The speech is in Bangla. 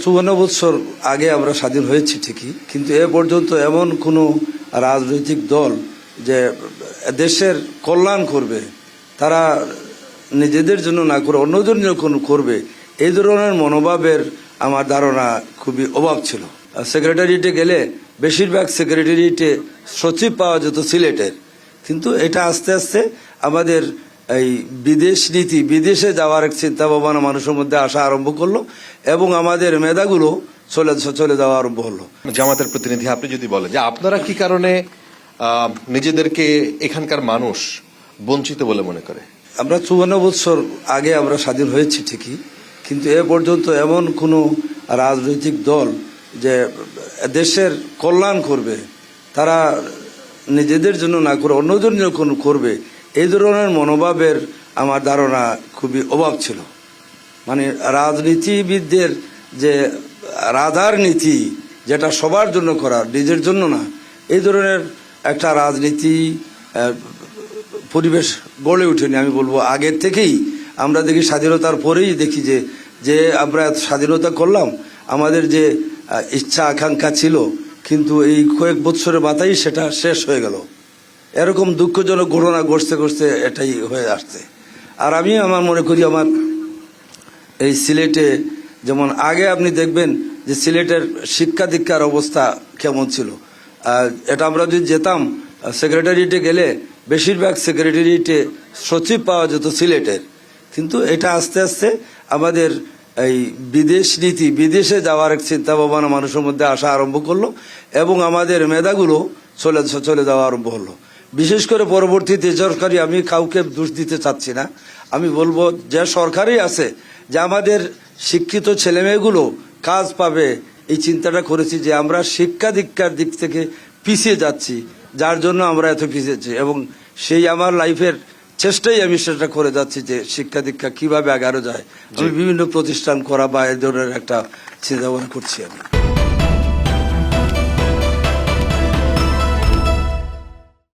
54 বছর আগে আমরা স্বাধীন হয়েছি ঠিকই, কিন্তু এ পর্যন্ত এমন কোনো রাজনৈতিক দল যে দেশের কল্যাণ করবে, তারা নিজেদের জন্য না করে অন্যদের জন্য করবে, এই ধরনের মনোভাবের আমার ধারণা খুবই অভাব ছিল। সেক্রেটারিয়েটে গেলে বেশিরভাগ সেক্রেটারিয়েটে সচিব পাওয়া যেত সিলেটের, কিন্তু এটা আস্তে আস্তে আমাদের এই বিদেশ নীতি, বিদেশে যাওয়ার এক চিন্তা ভাবনা মানুষের মধ্যে আসা আরম্ভ করলো এবং আমাদের মেধাগুলো চলে যাওয়া আরম্ভ হলো। জামাতের প্রতিনিধি, আপনি যদি বলেন যে আপনারা কি কারণে নিজেদেরকে এখানকার মানুষ বঞ্চিত বলে মনে করে? আমরা 54 বছর আগে আমরা স্বাধীন হয়েছি ঠিকই, কিন্তু এ পর্যন্ত এমন কোনো রাজনৈতিক দল যে দেশের কল্যাণ করবে, তারা নিজেদের জন্য না করে অন্যদের জন্য করবে, এই ধরনের মনোভাবের আমার ধারণা খুবই অভাব ছিল। মানে রাজনীতিবিদদের যে রাধার নীতি, যেটা সবার জন্য করা, নিজের জন্য না, এই ধরনের একটা রাজনীতি পরিবেশ গড়ে ওঠেনি। আমি বলবো আগের থেকেই আমরা দেখি, স্বাধীনতার পরেই দেখি যে আমরা স্বাধীনতা করলাম, আমাদের যে ইচ্ছা আকাঙ্ক্ষা ছিল, কিন্তু এই কয়েক বছরের মাথায় সেটা শেষ হয়ে গেল। এরকম দুঃখজনক ঘটনা ঘটতে এটাই হয়ে আসছে। আর আমি আমার মনে করি, আমার এই সিলেটে যেমন আগে আপনি দেখবেন যে সিলেটের শিক্ষা দীক্ষার অবস্থা কেমন ছিল, এটা আমরা যদি যেতাম সেক্রেটারিয়েটে গেলে বেশিরভাগ সেক্রেটারিয়েটে সচিব পাওয়া যেত সিলেটের, কিন্তু এটা আস্তে আস্তে আমাদের এই বিদেশ নীতি, বিদেশে যাওয়ার এক চিন্তা ভাবনা মানুষের মধ্যে আসা আরম্ভ করলো এবং আমাদের মেধাগুলো চলে যাওয়া আরম্ভ হলো। বিশেষ করে পরবর্তীতে সরকারি, আমি কাউকে দোষ দিতে চাচ্ছি না, আমি বলবো যে সরকারই আছে যে আমাদের শিক্ষিত ছেলেমেয়েগুলো কাজ পাবে, এই চিন্তাটা করেছি যে আমরা শিক্ষা দীক্ষার দিক থেকে পিছিয়ে যাচ্ছি, যার জন্য আমরা এত পিছিয়েছি, এবং সেই আমার লাইফের চেষ্টাই আমি সেটা করে যাচ্ছি যে শিক্ষা দীক্ষা কিভাবে আগানো যায়। আমি বিভিন্ন প্রতিষ্ঠান করা বা এই ধরনের একটা চিন্তা ভাবনা করছি আমি।